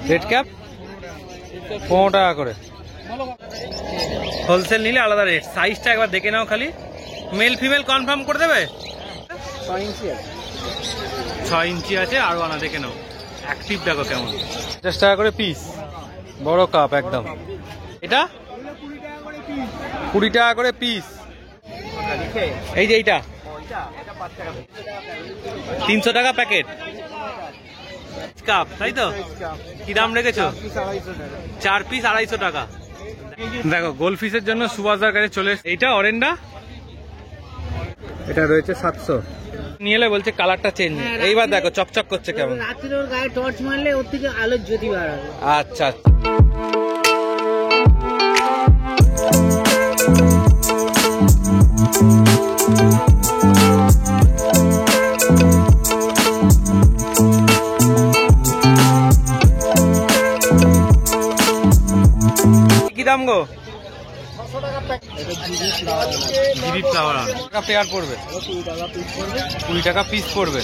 Red cap 15 টাকা করে। Wholesale নিলে আলাদা রেট। সাইজটা একবার দেখে নাও খালি, মেল ফিমেল কনফার্ম করে দেবে। 6 ইঞ্চি আছে, আরো আনা দেখে নাও। অ্যাক্টিভ দেখো কেমন। 50 টাকা করে পিস, বড় কাপ একদম। এটা 20 টাকা করে পিস। এই যে এইটা 300 টাকা প্যাকেট কাপ, তাই তো? কি দাম রেখেছো? 4 পিস 250 টাকা। দেখো গোল্ড ফিশের জন্য সুভাষদার কাছে চলে। এইটা অরেন্ডা, এটা রয়েছে 700। নিয়ে এলে বলছে কালারটা চেঞ্জ। এইবার দেখো চকচক করছে কেমন। রাত্রে ওর গায়ে টর্চ মারলে ওর থেকে আলোর জ্যোতি বার হবে। আচ্ছা কি দাম গো? 600 টাকা পেয়ার পড়বে, 20 টাকা পিস পড়বে।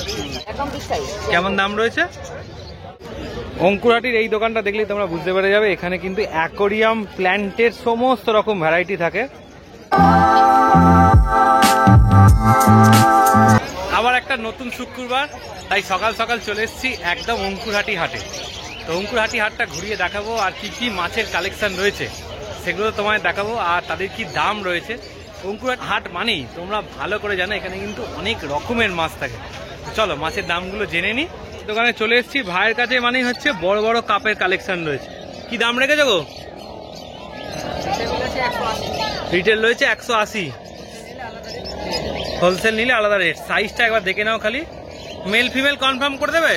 কেমন দাম রয়েছে? অঙ্কুরহাটির এই দোকানটা দেখলেই তোমরা বুঝতে পেরে যাবে, এখানে কিন্তু অ্যাকোরিয়াম প্ল্যান্টের সমস্ত রকম ভ্যারাইটি থাকে। আবার একটা নতুন শুক্রবার, তাই সকাল সকাল চলে এসেছি একদম অঙ্কুরহাটি হাটে। তো অঙ্কুরহাটি হাটটা ঘুরিয়ে দেখাবো, আর কি কি মাছের কালেকশন রয়েছে সেগুলো তোমায় দেখাবো, আর তাদের কি দাম রয়েছে। অঙ্কুরহাটি হাট মানেই তোমরা ভালো করে জানো এখানে কিন্তু অনেক রকমের মাছ থাকে। চলো মাছের দামগুলো জেনে নিই। দোকানে চলে এসেছি ভাইয়ের কাছে, মানেই হচ্ছে বড় বড় কাপের কালেকশন রয়েছে। কি দাম রেখেছো গো? রিটেল রয়েছে 180, হোলসেল নিলে আলাদা রেট। সাইজটা একবার দেখে নাও খালি, মেল ফিমেল কনফার্ম করে দেবে।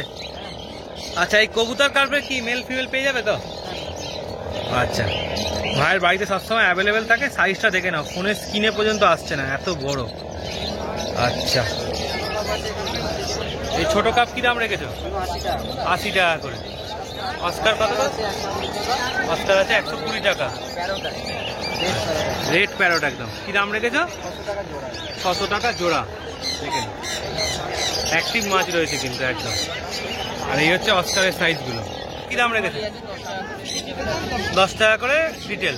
আচ্ছা এই কবুতর কার্পে কি মেল ফিমেল পেয়ে যাবে তো? আচ্ছা, ভাইয়ের বাড়িতে সবসময় অ্যাভেলেবেল থাকে। সাইজটা দেখে নাও, ফোনের স্ক্রিনে পর্যন্ত আসছে না, এত বড়। আচ্ছা এই ছোট কাপ কি দাম রেখেছো? 80 টাকা করে। অস্কার কত? অস্কার আছে 120 টাকা। রেড প্যারট একদম। কি দাম রেখেছো? 600 টাকা জোড়া। দেখেন অ্যাক্টিভ মাছ রয়েছে কিন্তু একদম। আর এই হচ্ছে অস্কারের সাইজগুলো। কি দাম রেখেছো? 10 টাকা করে রিটেল।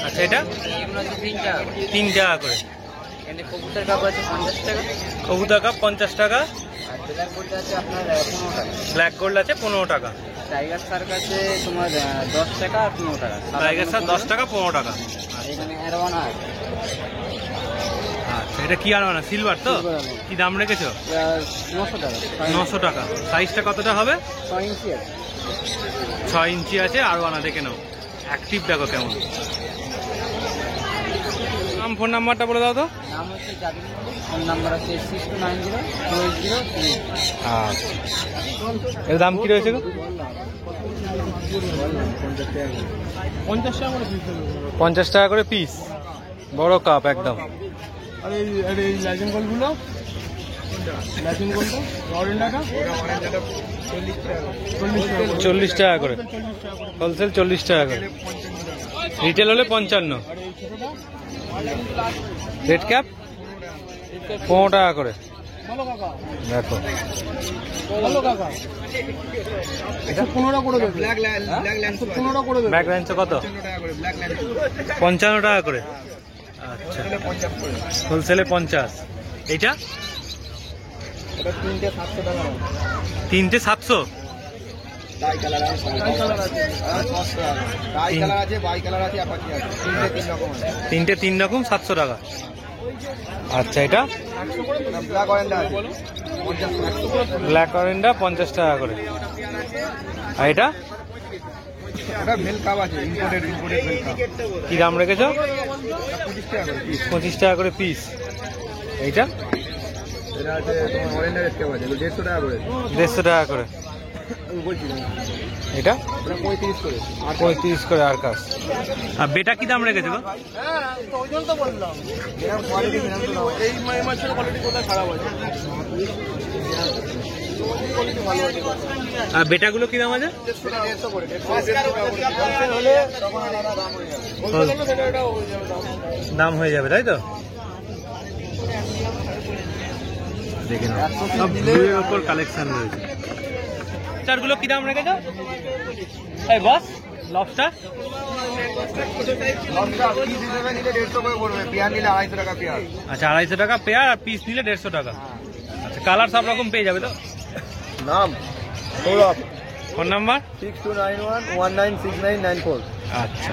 আচ্ছা এটা 3 টাকা করে। কবুতর কাপ আছে 50 টাকা। কবুতর কাপ 50 টাকা। ব্ল্যাক গোল্ড আছে আপনার 15 টাকা। ব্ল্যাক গোল্ড আছে 15 টাকা। টাইগার শার্ক আছে তোমার 10 টাকা আর 15 টাকা। টাইগার শার্ক 10 টাকা 15 টাকা। আর এখানে অ্যারোয়ানা আছে। আচ্ছা এটা কি আরোয়ানা? সিলভার তো? কি দাম রেখেছো? 900 টাকা। 900 টাকা। সাইজটা কতটা হবে? 6 ইঞ্চি আছে। 6 ইঞ্চি আছে, আরোয়ানা দেখে নাও। অ্যাক্টিভ দেখো কেমন। নাম ফোন নাম্বারটা বলে দাও তো। নাম হচ্ছে জাবির, ফোন নাম্বার আছে 62902803। আচ্ছা এর দাম কি রয়েছে গো? 50 টাকা করে পিস, বড় কাপ একদম। আর এই লাইসেন্স গোলগুলো, লাইসেন্স গোলটা অরেন্ডাটা 40 টাকা করে। হোলসেল 40 টাকা করে, রিটেল হলে 55। রেড ক্যাপ 15 টাকা করে। দেখো এটা 15 করে দেবে। ব্ল্যাক 15 করে দেবে। ব্ল্যাক ল্যান্স কত? 55 টাকা করে। আচ্ছা হোলসেলে 50। এইটা এটা 3টে 700 টাকা। 3টে 700। ডাই কালার আছে, ডাই কালার আছে, আর 500 টাকা। ডাই কালার আছে, বাই কালার আছে, অ্যাপাচি আছে। 3টে 3 রকম আছে। 3টে 3 রকম 700 টাকা। আচ্ছা এটা ব্ল্যাক অরেন্ডা আছে 50 টাকা। ব্ল্যাক অরেন্ডা 50 টাকা করে। আর এটা এটা ভেল কাপ আছে, ইম্পোর্টেড ভেল কাপ। কি দাম রেখেছো? 25 টাকা করে পিস। 25 টাকা করে পিস। এইটা এটা আছে তোমার অরেন্ডা রেট কাপ আছে, 150 টাকা করে। 150 টাকা করে। আমি বলছি না, এটা এটা 35 করে। 35 করে আর কাজ। আর বেটা কি দাম রেখেছো গো? হ্যাঁ তো ওই জন্য তো বললাম এরকম কোয়ালিটি মিলানো না। এই মাছের কোয়ালিটি কোথায় খারাপ আছে? কোয়ালিটি ভালো আছে। আর বেটাগুলো কি দাম আছে? 150 করে। 150 হলে তখন আলাদা দাম হয়ে যাবে। বলতে গেলে এটা হয়ে যাবে দাম হয়ে যাবে, তাই তো? দেখে নাও সব ব্লুয়ের উপর কালেকশন রয়েছে। লবস্টার গুলো কি দাম রেখেছো? এই বস লবস্টার পিস হিসেবে নিলে 150 করে পড়বে, পেয়ার নিলে 250 টাকা পেয়ার। আচ্ছা 250 টাকা পেয়ার, আর পিস নিলে 150 টাকা। আচ্ছা কালার সব রকম পেয়ে যাবে তো? নাম সৌরভ, ফোন নাম্বার? 6291196994। আচ্ছা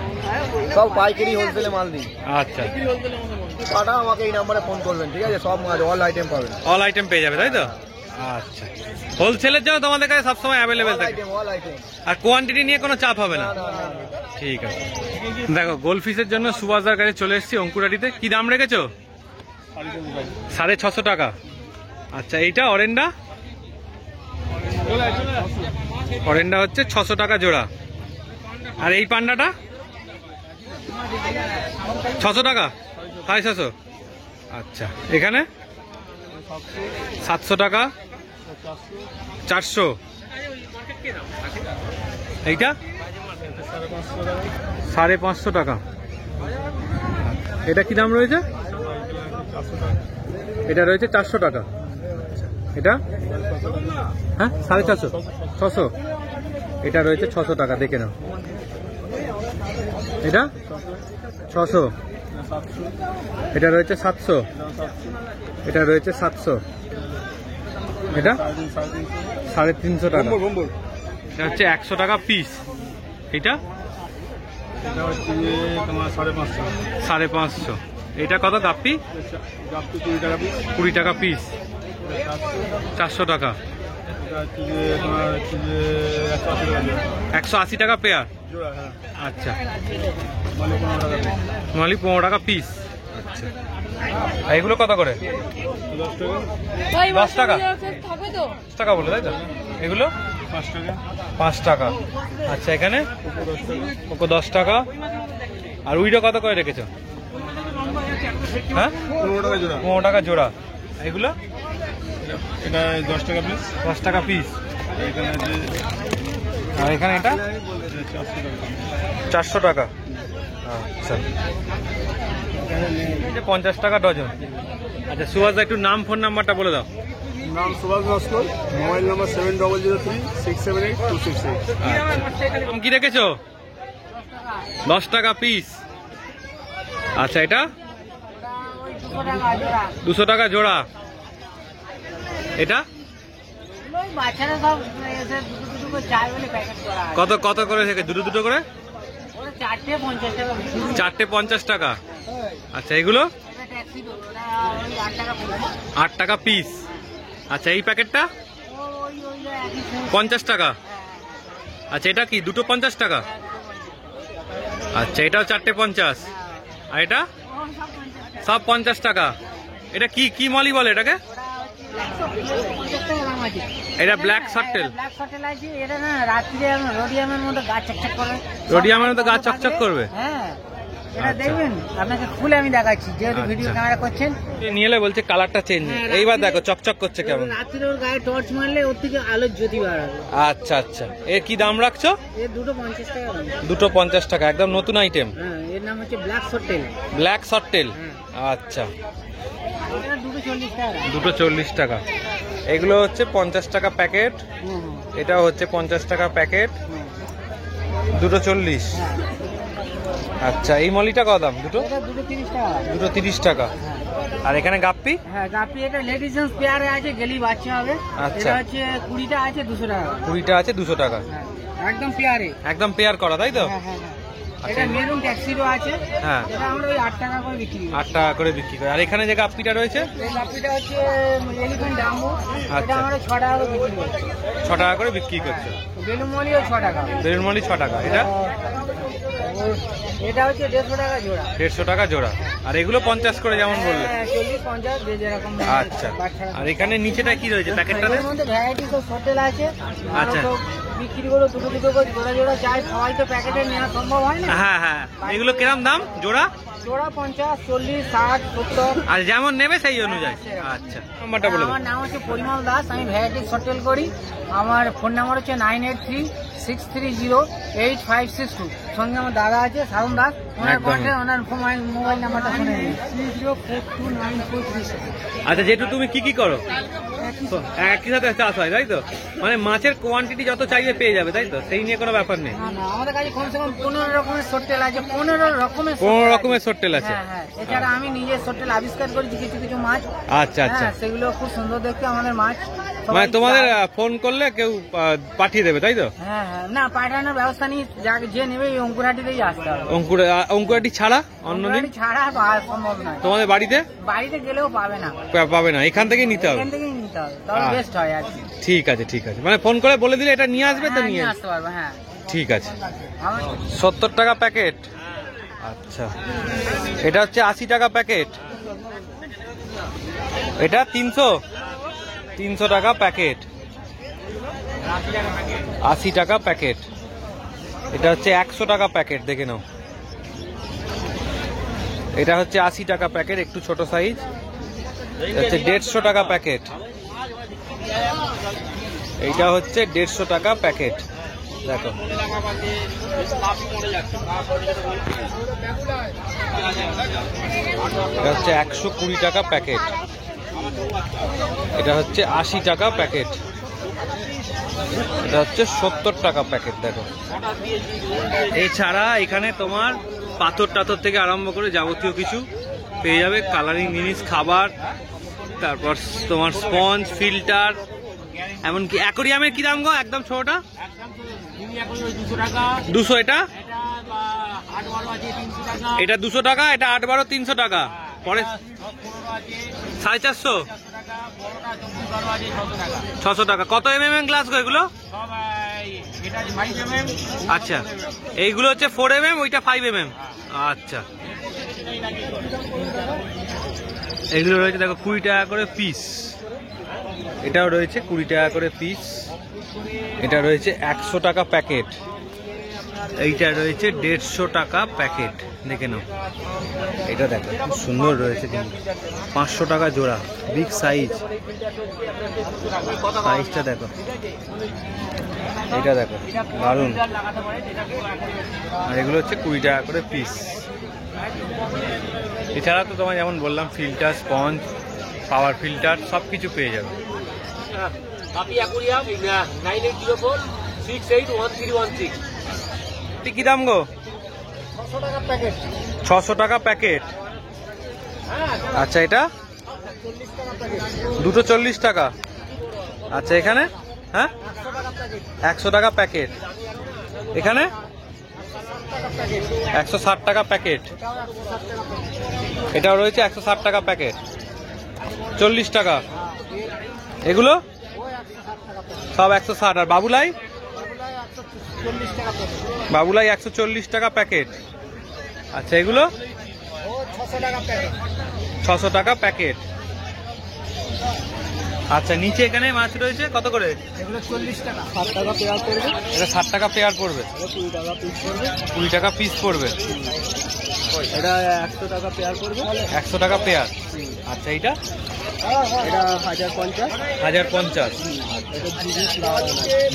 সব পাইকারি হোলসেলে মাল দিই। আচ্ছা পাঠা আমাকে এই নাম্বারে ফোন করবেন, ঠিক আছে? সব মাল অল আইটেম পাবেন। অল আইটেম পেয়ে যাবে তাই তো? আচ্ছা হোলসেলের জন্য তোমাদের কাছে সবসময় অ্যাভেলেবেল থাকে, অল আইটেম। আর কোয়ান্টিটি নিয়ে কোনো চাপ হবে না। না। ঠিক আছে। দেখো গোলফিশের জন্য সুভাষদার কাছে চলে এসেছি অঙ্কুরাটিতে। কি দাম রেখেছো? 650 টাকা। আচ্ছা এইটা অরেন্ডা? অরেন্ডা হচ্ছে 600 টাকা জোড়া। আর এই পান্ডাটা 600 টাকা, 650। আচ্ছা এখানে 700 টাকা, 400। এইটা 550 টাকা। এটা কি দাম রয়েছে? এটা রয়েছে 400 টাকা। এটা হ্যাঁ 450, 600। এটা রয়েছে 600 টাকা, দেখে নাও। এটা 600। এটা রয়েছে 700। এটা রয়েছে 700। এটা 350 টাকা। এটা হচ্ছে 100 টাকা পিস। এটা 550। এটা কত গাপ্পি? 20 টাকা পিস। 400 টাকা। 180 টাকা পেয়ার। আচ্ছা নলি 15 টাকা পিস। আচ্ছা এইগুলো কত করে? 10 টাকা। 10 টাকা বলে তাই তো? এগুলো 5 টাকা। আচ্ছা এখানে ওকে 10 টাকা। আর উইডো কত করে রেখেছো? হ্যাঁ 15 টাকা জোড়া। এগুলো এটা 10 টাকা পিস। 10 টাকা পিস। এখানে আছে আর এখানে এটা 400 টাকা। আচ্ছা এই যে 50 টাকা ডজন। আচ্ছা সুভাষ একটু নাম ফোন নাম্বারটা বলে দাও। নাম সুভাষ নস্কর, মোবাইল নাম্বার 7003678268। দাম কি রেখেছো? 10 টাকা পিস। আচ্ছা এটা 200 টাকা জোড়া। এটা কত কত করে থেকে? দুটো করে 4টে 50 টাকা। আচ্ছা এগুলো 8 টাকা পিস। আচ্ছা এই প্যাকেটটা 50 টাকা। আচ্ছা এটা কি দুটো 50 টাকা? আচ্ছা এটাও 4টে 50। আর এটা সব 50 টাকা। এটা কি কি মলি বলে এটাকে? এটা ব্ল্যাক সার্টেল। এটা না রাত্রে রোডিয়ামের মধ্যে গাছ চকচক করে। রোডিয়ামের মধ্যে গাছ চকচক করবে? হ্যাঁ এটা দেখবেন, আপনাকে খুলে আমি দেখাচ্ছি, যেহেতু ভিডিও ক্যামেরা করছেন। নিয়ে এলে বলছে কালারটা চেঞ্জ। এইবার দেখো চকচক করছে কেমন। রাত্রে ওর গায়ে টর্চ মারলে ওর থেকে আলোর জ্যোতি বাড়াবে। আচ্ছা আচ্ছা এর কি দাম রাখছো? এর দুটো 50 টাকা দাম। দুটো 50 টাকা, একদম নতুন আইটেম। হ্যাঁ এর নাম হচ্ছে ব্ল্যাক সটেল। ব্ল্যাক সটটেল। আচ্ছা এটা দুটো 40 টাকা। দুটো 40 টাকা। এগুলো হচ্ছে 50 টাকা প্যাকেট। এটা হচ্ছে 50 টাকা প্যাকেট। দুটো 40। আচ্ছা এই মলিটা কত দাম? দুটো এটা দুটো 30 টাকা। দুটো 30 টাকা। আর এখানে গাপ্পি? হ্যাঁ গাপি এটা লেডিস জেন্টস পেয়ারে আছে, গেলি বাচ্চা হবে। আচ্ছা। এটা হচ্ছে 20টা আছে 200 টাকা। 20টা আছে 200 টাকা। হ্যাঁ একদম পেয়ারে। একদম পেয়ার করা তাই তো? হ্যাঁ হ্যাঁ হ্যাঁ। আচ্ছা। এটা মেরুন ট্যাক্সিডো আছে। হ্যাঁ এটা আমরা ওই 8 টাকা করে বিক্রি করি। 8 টাকা করে বিক্রি করে। আর এখানে যে গাপ্পিটা রয়েছে এই গাপিটা হচ্ছে এলিফ্যান্ট ডাম্বো। এটা আচ্ছা। আমরা 6 টাকা করে বিক্রি করি। 6 টাকা করে বিক্রি করছে। বেলুন মলিও 6 টাকা। বেলুন মলি 6 টাকা। এটা এটা হচ্ছে 150 টাকা জোড়া। 150 টাকা জোড়া। আর এগুলো 50 করে যেমন বললে। হ্যাঁ 40 50 যে যেরকম। আচ্ছা আর এখানে নিচেটা কি রয়েছে প্যাকেটটাতে? এর মধ্যে ভ্যারাইটি তো হোটেল আছে। আচ্ছা। আরো তো বিক্রি করে দুটো দুটো করে জোড়া জোড়া চাই, সবাই তো প্যাকেটে নেওয়া সম্ভব হয় না। হ্যাঁ হ্যাঁ এগুলো কিরম দাম জোড়া? জোড়া 50 40 60 70। আর যেমন নেবে সেই অনুযায়ী। আচ্ছা নাম্বারটা বলে দাও। আমার নাম হচ্ছে পরিমল দাস, আমি ভ্যারাইটিস হোটেল করি। আমার ফোন নাম্বার হচ্ছে 9836308562। সঙ্গে আমার দাদা আছে সারণ দাস, ওনার একদম। কন্ট্যাক্ট, ওনার মোবাইল নাম্বারটা শুনে নিন 30429436। আচ্ছা যেটু তুমি কি কি করো? একই সাথে চাষ হয় তাই তো? মানে মাছের কোয়ান্টিটি যত চাইবে পেয়ে যাবে তাই তো? সেই নিয়ে কোনো ব্যাপার নেই। না না, আমাদের কাছে কমসে কম 15 রকমের সট্টেল আছে, 15 রকমের 15 রকমের সট্টেল আছে। হ্যাঁ হ্যাঁ, এছাড়া আমি নিজে সট্টেল আবিষ্কার করেছি কিছু কিছু মাছ। আচ্ছা আচ্ছা। হ্যাঁ, সেগুলো খুব সুন্দর দেখতে আমাদের মাছ। মানে তোমাদের ফোন করলে কেউ পাঠিয়ে দেবে তাই তো? হ্যাঁ হ্যাঁ, না পাঠানোর ব্যবস্থা নেই, যাকে যে নেবে এই অঙ্কুরহাটিতেই আসতে হবে। অঙ্কুরাটি ছাড়া অন্য দিন অঙ্কুরহাটি ছাড়া সম্ভব নয়। তোমাদের বাড়িতে বাড়িতে গেলেও পাবে না, পাবে না, এখান থেকেই নিতে হবে। এখান থেকেই নিতে হবে, তাহলে বেস্ট হয় আর কি। ঠিক আছে ঠিক আছে, মানে ফোন করে বলে দিলে এটা নিয়ে আসবে তো হ্যাঁ, নিয়ে আসতে পারবে। হ্যাঁ ঠিক আছে। আমার 70 টাকা প্যাকেট। আচ্ছা, এটা হচ্ছে 80 টাকা প্যাকেট। এটা 300 টাকা প্যাকেট। 80 টাকা প্যাকেট। এটা হচ্ছে 100 টাকা প্যাকেট, দেখে নাও। এটা হচ্ছে 80 টাকা প্যাকেট, একটু ছোট সাইজ। হচ্ছে 150 টাকা প্যাকেট। এইটা হচ্ছে 150 টাকা প্যাকেট, দেখো। এটা হচ্ছে 120 টাকা প্যাকেট। এটা হচ্ছে 80 টাকা প্যাকেট। এটা হচ্ছে 70 টাকা প্যাকেট, দেখো। এছাড়া এখানে তোমার পাথর টাথর থেকে আরম্ভ করে যাবতীয় কিছু পেয়ে যাবে, কালারিং জিনিস, খাবার, তারপর তোমার স্পঞ্জ, ফিল্টার, এমনকি অ্যাকোরিয়ামের কি দাম গো একদম ছোটটা? 200। এটা 200 টাকা, এটা 8-12 300 টাকা। পরে 450, 600 টাকা। কত mm গ্লাস গো এগুলো? আচ্ছা, এইগুলো হচ্ছে 4 mm, ওইটা 5 mm। আচ্ছা, এগুলো রয়েছে দেখো 20 টাকা করে পিস। এটাও রয়েছে 20 টাকা করে পিস। এটা রয়েছে 100 টাকা প্যাকেট। এইটা রয়েছে 150 টাকা প্যাকেট, দেখে নাও। এটা দেখো খুব সুন্দর রয়েছে কিন্তু, 500 টাকা জোড়া, বিগ সাইজ। সাইজটা দেখো, এটা দেখো দারুন। আর এগুলো হচ্ছে 20 টাকা করে পিস। এছাড়া তো তোমায় যেমন বললাম, ফিল্টার, স্পঞ্জ, পাওয়ার ফিল্টার সব কিছু পেয়ে যাবে। কি দাম গো? 600 টাকা প্যাকেট। আচ্ছা, এটা দুটো 40 টাকা। আচ্ছা, এখানে হ্যাঁ 100 টাকা প্যাকেট। এখানে 160 টাকা প্যাকেট। এটাও রয়েছে 160 টাকা প্যাকেট, 40 টাকা। এগুলো সব 160। আর বাবুলাই? বাবুলাই 140 টাকা প্যাকেট। আচ্ছা, এগুলো 600 টাকা প্যাকেট। আচ্ছা, নিচে এখানে মাছ রয়েছে কত করে? এগুলো 40 টাকা, 7 টাকা পেয়ার পড়বে। এটা 60 টাকা পেয়ার পড়বে, 20 টাকা পিস পড়বে। 20 টাকা পিস পড়বে। এটা 100 টাকা পেয়ার পড়বে। 100 টাকা পেয়ার। আচ্ছা, এইটা এটা 1050। 1050। এটা জিবি ফ্লাওয়ার।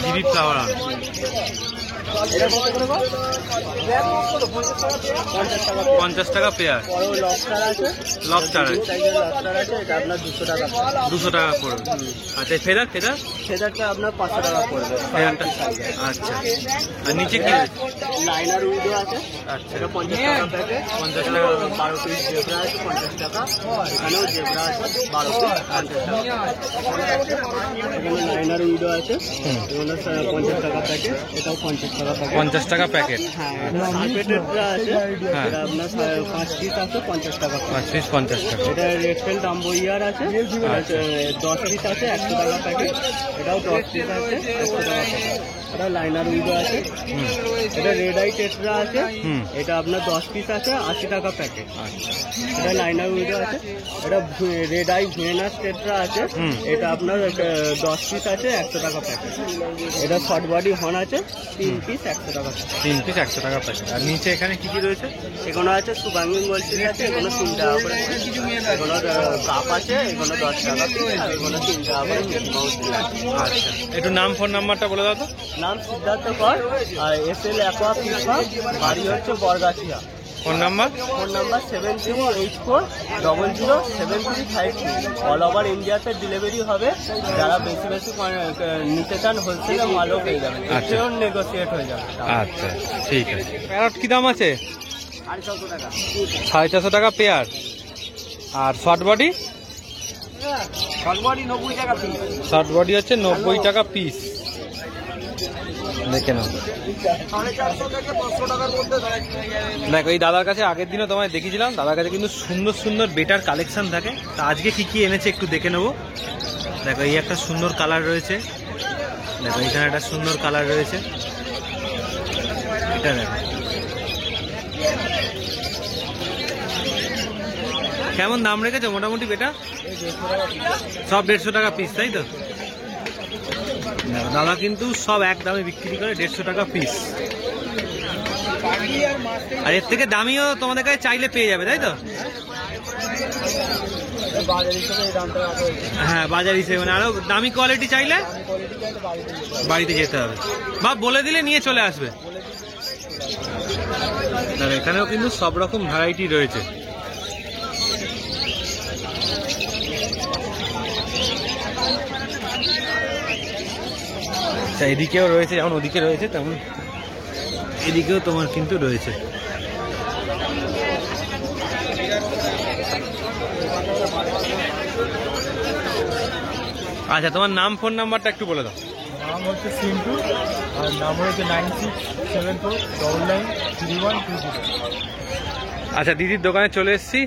GB flower. এটা কত করে গো? 50 টাকা পেয়ার। বড় লবস্টার আছে, লবস্টার আছে, সাইজের লবস্টার আছে, এটা আপনার 200 টাকা। 200 টাকা পড়বে। আচ্ছা, ফেদার? সেটাটা আপনার 500 টাকা পড়বে। ফেদারটা আচ্ছা। আর নিচে কি রয়েছে? লাইনার উইডো আছে, আচ্ছা, এটা 50 টাকা প্যাকেট। 50 টাকা। 12 পিস জেব্রা আছে 50 টাকা। এখানেও জেব্রা আছে 12 পিস 50 টাকা। এখানে লাইনার উইডো আছে, এগুলো 50 টাকা প্যাকেট। এটাও 50 টাকা প্যাকেট। 50 টাকা প্যাকেট। হ্যাঁ, কার্পেটেরটা আছে, হ্যাঁ। এটা আপনার 5 পিস আছে 50 টাকা। 5 পিস 50 টাকা। এটা রেড টেল ডাম্বো ইয়ার আছে, এটা 10 পিস আছে 100 টাকা প্যাকেট। এটাও 10 পিস আছে 100 টাকা প্যাকেট। এটা লাইনার উইডো আছে, এটা রেড আই টেট্রা আছে, এটা আপনার 10 পিস আছে 80 টাকা প্যাকেট। এটা লাইনার উইডো আছে, এটা রেড আই ভেনাস টেট্রা আছে, এটা আপনার 10 পিস আছে 100 টাকা প্যাকেট। এটা শর্ট বডি হর্ন আছে 3 পিস 100 টাকা প্যাকেট। 3 পিস 100 টাকা প্যাকেট। আর নিচে এখানে কি কি রয়েছে? এগুলো আছে সুবাঙ্গিং গোল্ডফিশ আছে, এগুলো 3 টাকা করে। এগুলো কাপ আছে, এগুলো 10 টাকা পিস, আর এগুলো 3 টাকা করে মিকি মাউস আছে। আচ্ছা, একটু নাম ফোন নাম্বারটা বলে দাও তো। নাম সিদ্ধার্থ কর, আর SL অ্যাকোয়া ফিশ ফার্ম, বাড়ি হচ্ছে Bargachhia. Phone number? 7384007353 all over ইন্ডিয়াতে ডেলিভারি হবে। যারা বেশি বেশি নিতে চান হোলসেলে মালও পেয়ে যাবেন, আচ্ছা। একটু নেগোসিয়েট হয়ে যাবে। আচ্ছা ঠিক আছে। প্যারট কি দাম আছে? 450 টাকা। 450 টাকা পেয়ার। আর শর্ট বডি? সর্বরি 90 টাকা পিস। শর্ট বডি হচ্ছে 90 টাকা পিস। দেখে নাও। 450 থেকে 500 টাকার মধ্যে দেখো এই দাদার কাছে আগের দিনও তোমায় দেখিয়েছিলাম, দাদার কাছে কিন্তু সুন্দর সুন্দর বেটার কালেকশন থাকে। তা আজকে কি কি এনেছে একটু দেখে নেবো। দেখো এই একটা সুন্দর কালার রয়েছে, দেখো এখানে একটা সুন্দর কালার রয়েছে, এটা দেখো কেমন দাম রেখেছো মোটামুটি বেটা? সব 150 টাকা পিস, তাই তো? দেখো দাদা কিন্তু সব এক দামে বিক্রি করে, 150 টাকা পিস। আর এর থেকে দামিও তোমাদের কাছে চাইলে পেয়ে যাবে, তাই তো? হ্যাঁ বাজার হিসেবে, মানে আরো দামি কোয়ালিটি চাইলে বাড়িতে যেতে হবে বা বলে দিলে নিয়ে চলে আসবে। এখানেও কিন্তু সব রকম ভ্যারাইটি রয়েছে। আচ্ছা এদিকেও রয়েছে, যেমন ওদিকে রয়েছে তেমন এদিকেও তোমার কিন্তু রয়েছে। আচ্ছা তোমার নাম ফোন নাম্বারটা একটু বলে দাও। নাম হচ্ছে সিন্টু আর নাম্বার হচ্ছে 9674993120। আচ্ছা দিদির দোকানে চলে এসেছি,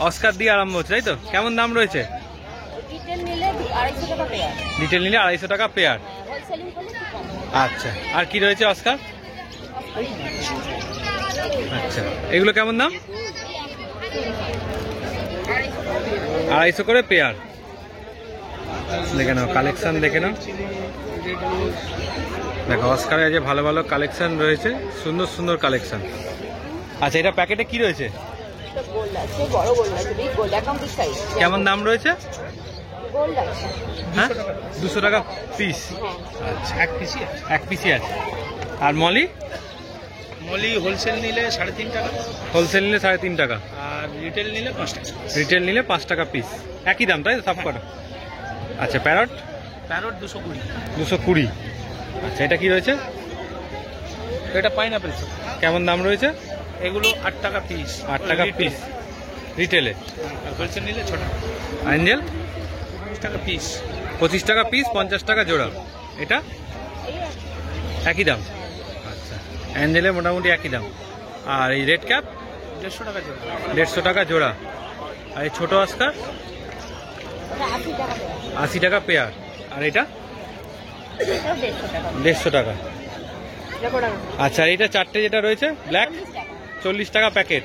অস্কার দিয়ে আরম্ভ হচ্ছে, তাই তো? কেমন দাম রয়েছে? ডিটেল নিলে 250 টাকা পেয়ার, ডিটেল নিলে 250 টাকা পেয়ার। হোলসেলিং করলে একটু কম। আচ্ছা আর কি রয়েছে অস্কার? আচ্ছা এগুলো কেমন দাম? 250 করে পেয়ার। দেখে নাও কালেকশন, দেখে নাও। দেখো অস্কারের যে ভালো ভালো কালেকশন রয়েছে, সুন্দর সুন্দর কালেকশন। আচ্ছা এটা প্যাকেটে কি রয়েছে? একটা গোল্ড আছে, বড় গোল্ড আছে, বিগ গোল্ড অ্যাকাউন্ট সাইজ। কেমন দাম রয়েছে? গোল্ড আছে, হ্যাঁ 200 টাকা পিস। হ্যাঁ আচ্ছা এক পিসই আছে। আর মলি? মলি হোলসেল নিলে 3.5 টাকা, হোলসেল নিলে 3.5 টাকা, আর রিটেল নিলে 5 টাকা। রিটেল নিলে 5 টাকা পিস। একই দাম তাই তো সব কটা? আচ্ছা প্যারট? প্যারট 220। 220। আচ্ছা এটা কি রয়েছে? এটা পাইনাপেল। কেমন দাম রয়েছে? এগুলো 8 টাকা পিস। 8 টাকা পিস রিটেলে। আর হোলসেল নিলে 6 টাকা। অ্যাঞ্জেল? 20 টাকা পিস। 25 টাকা পিস, 50 টাকা জোড়া। এটা একই দাম। আচ্ছা অ্যাঞ্জেলে মোটামুটি একই দাম। আর এই রেড ক্যাপ? 150 টাকা জোড়া। 150 টাকা জোড়া। আর এই ছোটো অস্কার? এটা 80 টাকা পেয়ার, 80 টাকা পেয়ার। আর এটা? এটাও 150 টাকা। 150 টাকা। এটা কটা? আচ্ছা এইটা চারটে যেটা রয়েছে ব্ল্যাক? 40 টাকা প্যাকেট।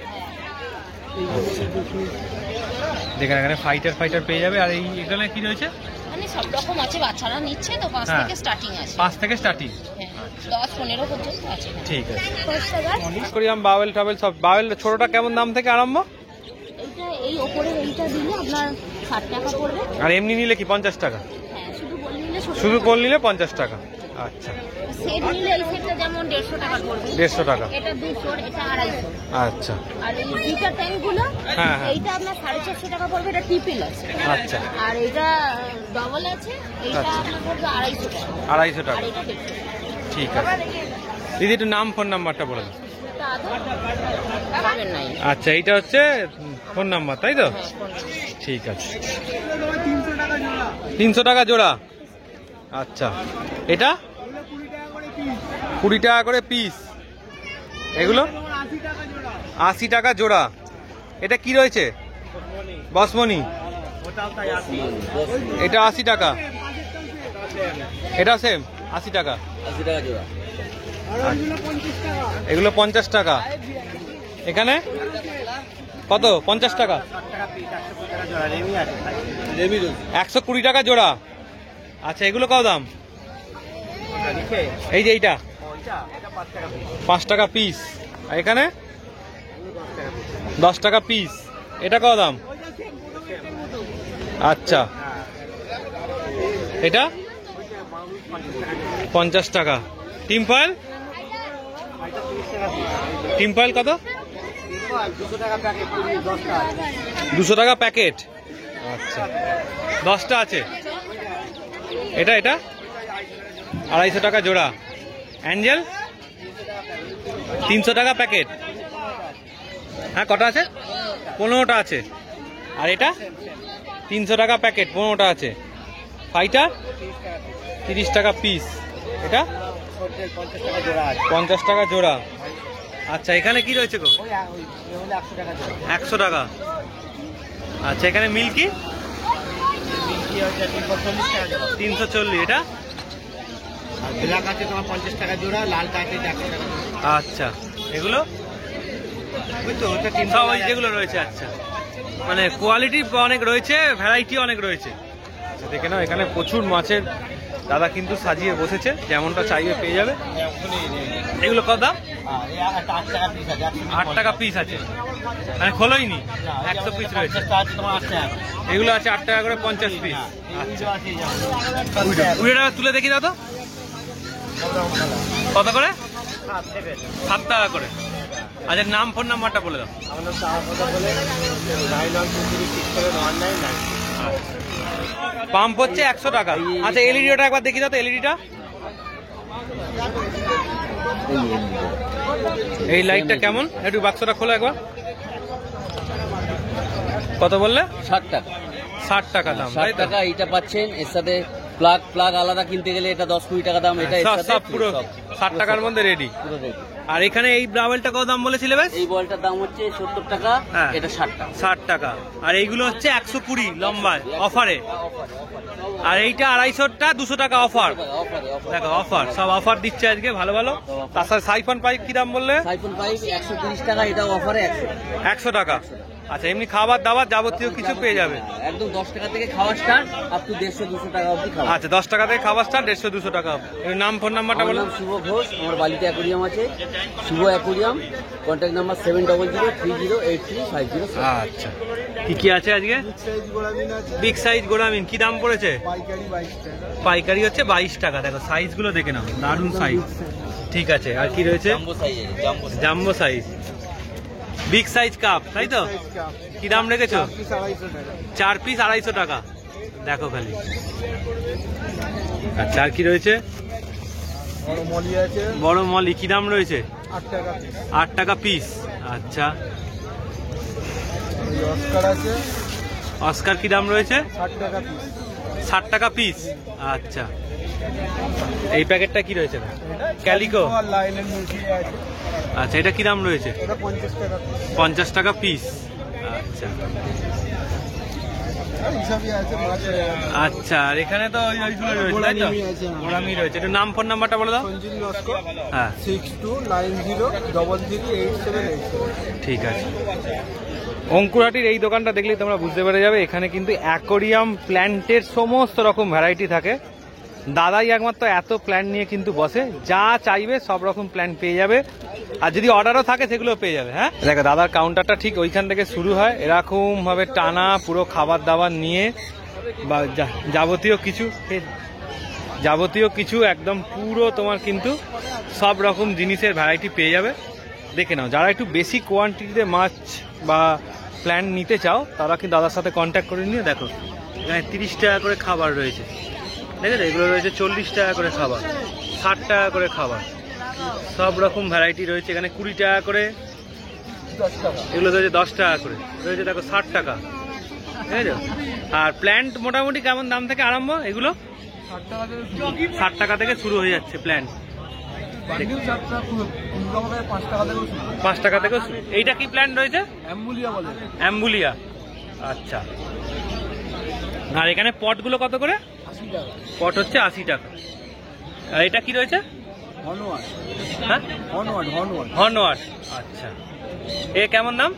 দেখেন এখানে ফাইটার পেয়ে যাবে। আর এই এখানে কি রয়েছে? মানে সব রকম আছে, বাচ্চারা নিচ্ছে তো 5 হ্যাঁ। থেকে স্টার্টিং আছে। 5 থেকে স্টার্টিং। হ্যাঁ 10-15 পর্যন্ত আছে। ঠিক আছে। 5 টাকা। করিয়াম বাওয়েল টাবেল সব। বাওয়েল ছোটটা কেমন দাম থেকে আরম্ভ? এইটা এই ওপরে এইটা দিলে আপনার 60 টাকা পড়বে। আর এমনি নিলে কি 50 টাকা? হ্যাঁ শুধু বল নিলে 70 শুধু টাকা। কোল নিলে 50 টাকা। আচ্ছা সেট নিলে এই সেটটা যেমন 150 টাকা পড়বে। 150 টাকা। এটা 200, এটা 250। আচ্ছা আর এই লিটার ট্যাঙ্কগুলো হ্যাঁ, হ্যাঁ। এইটা আপনার 450 টাকা পড়বে, এটা টিপিল আছে। আচ্ছা আর এটা ডবল আছে, এইটা আচ্ছা। আপনার পড়বে 250 টাকা। 250 আর টাকা। এটা 150 টাকা। ঠিক আছে দিদি একটু নাম ফোন নাম্বারটা বলে দাও। এটা আধার পাবেন নাই। আচ্ছা এইটা হচ্ছে ফোন নাম্বার তাই তো? হ্যাঁ, ফোন নাম্বার। ঠিক আছে। 300 টাকা জোড়া। আচ্ছা এটা 20 টাকা করে পিস। এগুলো 80 টাকা জোড়া। এটা কি রয়েছে? বসমনি। এটা 80 টাকা। এটা সেম 80 টাকা। এগুলো 50 টাকা। এখানে কত? 50 টাকা। 120 টাকা জোড়া। আচ্ছা এগুলো কত দাম? এই যে এইটা 5 টাকা পিস। আর এখানে 10 টাকা পিস। এটা কত দাম? আচ্ছা এটা 50 টাকা। Team foil? টিম ফয়েল কত? 200 টাকা প্যাকেট 10টা আছে। 200 টাকা প্যাকেট। আচ্ছা 10টা আছে। এটা 250 টাকা জোড়া। অ্যাঞ্জেল 300 টাকা প্যাকেট। হ্যাঁ কটা আছে? 15টা আছে। আর এটা 300 টাকা প্যাকেট, 15টা আছে। ফাইটার 30 টাকা পিস। এটা 50 টাকা জোড়া। আচ্ছা এখানে কি রয়েছে গো? 100 টাকা। আচ্ছা এখানে মিল্কি 340। এটা ব্ল্যাক আছে তোমার 50 টাকা জোড়া, লালটা আছে 100 টাকা জোড়া। আচ্ছা এগুলো বুঝছো, ওটা সব ওই যেগুলো রয়েছে। আচ্ছা মানে কোয়ালিটি অনেক রয়েছে, ভ্যারাইটি অনেক রয়েছে। আচ্ছা দেখে নাও, এখানে প্রচুর মাছের দাদা কিন্তু সাজিয়ে বসেছে, যেমনটা চাইবে পেয়ে যাবে। এগুলো কত দাম? 8 টাকা পিস আছে, মানে খোলোইনি, 100 পিস রয়েছে। এগুলো আছে 8 টাকা করে 50 পিস। আচ্ছা উড়ে তুলে দেখি দাও তো কত করে? 7 টাকা করে। আচ্ছা নাম ফোন নাম্বারটা বলে দাও। পাম্প হচ্ছে 100 টাকা। আচ্ছা এলইডিটা একবার দেখি দাও তো, এলইডিটা এই লাইটটা কেমন? একটু বাক্সটা খোলো একবার। কত বললে? 60 টাকা। 60 টাকা দাম, 60 টাকা এইটা পাচ্ছেন। এর সাথে প্লাগ আলাদা কিনতে গেলে এটা 10-20 টাকা দাম। এটা এর সাথে সব পুরো 60 টাকার মধ্যে রেডি। পুরো রেডি। আর এখানে এই ব্রাভেলটা কত দাম বলেছিলে বেশ? এই বলটার দাম হচ্ছে 70 টাকা, হ্যাঁ। এটা 60 টাকা। 60 টাকা। আর এইগুলো হচ্ছে 120 লম্বায় অফারে। আর এইটা 250টা 200 টাকা অফার। দেখো অফার, সব অফার দিচ্ছে আজকে ভালো ভালো। তার সাথে সাইফন পাইপ কি দাম বললে? সাইফন পাইপ 130 টাকা, এটা অফারে 100 টাকা। আচ্ছা এমনি খাবার দাবার যাবতীয় কিছু পেয়ে যাবে একদম 10 টাকা থেকে খাওয়া স্টার্ট আপ টু 150-200 টাকা অবধি খাওয়া। আচ্ছা 10 টাকা থেকে খাবার স্টার্ট, 150-200 টাকা। এর নাম ফোন নাম্বারটা আমার বলো। নাম শুভ ঘোষ, আমার বালিতে অ্যাকোরিয়াম আছে, শুভ অ্যাকোরিয়াম। Contact number 7003030507। আচ্ছা কি আছে আজকে? বিগ সাইজ গোড়ামিন কি দাম পড়েছে? পাইকারি হচ্ছে 22 টাকা। দেখো সাইজ গুলো দেখে নাও, দারুণ সাইজ। ঠিক আছে আর কি রয়েছে? Jumbo size, big size cup, তাই তো? কি দাম রেখেছো? 4 পিস 250 টাকা। দেখো খালি। আচ্ছা আর কি রয়েছে? বড় মলি কি দাম রয়েছে? 8 টাকা পিস। আচ্ছা অস্কার কি দাম রয়েছে? 60 টাকা পিস। আচ্ছা এই প্যাকেটটা কি রয়েছে? ক্যালিকো। আচ্ছা এটা কি দাম রয়েছে? 50 টাকা পিস। আচ্ছা আচ্ছা আর এখানে তো ওইগুলো রয়েছে, তাই তো? গোড়ামি রয়েছে। একটু নাম ফোন নাম্বারটা বলে দাও। হ্যাঁ 6290338787। ঠিক আছে। অঙ্কুরহাটির এই দোকানটা দেখলেই তোমরা বুঝতে পেরে যাবে, এখানে কিন্তু অ্যাকোরিয়াম প্ল্যান্টের সমস্ত রকম ভ্যারাইটি থাকে। দাদাই একমাত্র এত প্ল্যান্ট নিয়ে কিন্তু বসে, যা চাইবে সব রকম প্ল্যান্ট পেয়ে যাবে। আর যদি অর্ডারও থাকে সেগুলো পেয়ে যাবে। হ্যাঁ দেখো দাদার কাউন্টারটা ঠিক ওইখান থেকে শুরু হয়, এরকম ভাবে টানা পুরো খাবার দাবার নিয়ে বা যাবতীয় কিছু একদম পুরো তোমার কিন্তু সব রকম জিনিসের ভ্যারাইটি পেয়ে যাবে। দেখে নাও, যারা একটু বেশি কোয়ান্টিটিতে মাছ বা প্ল্যান্ট নিতে চাও তারা কিন্তু দাদার সাথে কন্ট্যাক্ট করে নিয়ে। দেখো এখানে 30 টাকা করে খাবার রয়েছে, দেখেছো? এগুলো রয়েছে 40 টাকা করে খাবার, 60 টাকা করে খাবার, সব রকম ভ্যারাইটি রয়েছে। এখানে 20 টাকা করে, এগুলো রয়েছে 10 টাকা করে রয়েছে। দেখো 60 টাকা, ঠিক আছে? আর প্ল্যান্ট মোটামুটি কেমন দাম থেকে আরম্ভ? এগুলো 60 টাকা থেকে শুরু হয়ে যাচ্ছে প্ল্যান্ট। 5 টাকা থেকে শুরু। এইটা কি প্ল্যান্ট রয়েছে? অ্যাম্বুলিয়া। আচ্ছা আর এখানে পটগুলো কত করে? পট হচ্ছে 80 টাকা। আর এটা কি রয়েছে? হ্যাঁ হর্নওয়ার্ড। আচ্ছা এ কেমন দাম?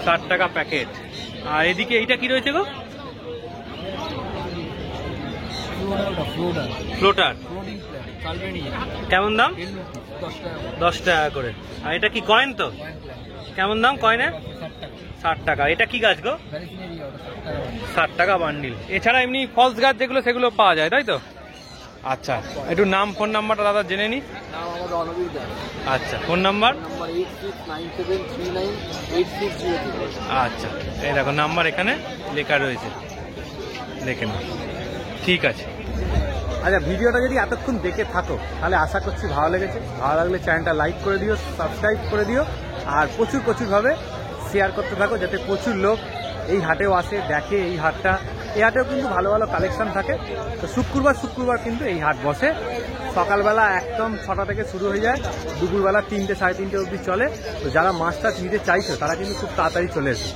60 টাকা প্যাকেট। আর এদিকে এইটা কি রয়েছে গো? ফ্লোটার। কেমন দাম? 10 টাকা করে। আর এটা কি কয়েন? তো কেমন দাম কয়েনের? 60 টাকা। এটা কি গাছ গো? 60 টাকা বান্ডিল। এছাড়া এমনি ফলস গাছ যেগুলো সেগুলো পাওয়া যায়, তাই তো? আচ্ছা, একটু নাম ফোন নাম্বারটা দাদা জেনে নি। নাম আমাদের অনবীর দাস, আচ্ছা, ফোন নাম্বার? নাম্বার 8697398603। আচ্ছা, এই দেখো নাম্বার এখানে লেখা রয়েছে, দেখে নাও। ঠিক আছে। আচ্ছা, ভিডিওটা যদি এতক্ষণ দেখে থাকো তাহলে আশা করছি ভালো লেগেছে। ভালো লাগলে চ্যানেলটা লাইক করে দিও, সাবস্ক্রাইব করে দিও, আর প্রচুরভাবে শেয়ার করতে থাকো, যাতে প্রচুর লোক এই হাটেও আসে, দেখে এই হাটটা। এই হাটেও কিন্তু ভালো ভালো কালেকশন থাকে। তো শুক্রবার কিন্তু এই হাট বসে। সকালবেলা একদম 6টা থেকে শুরু হয়ে যায়, দুপুরবেলা 3টে সাড়ে 3টে অবধি চলে। তো যারা মাছ টাছ নিতে চাইছো তারা কিন্তু খুব তাড়াতাড়ি চলে এসো।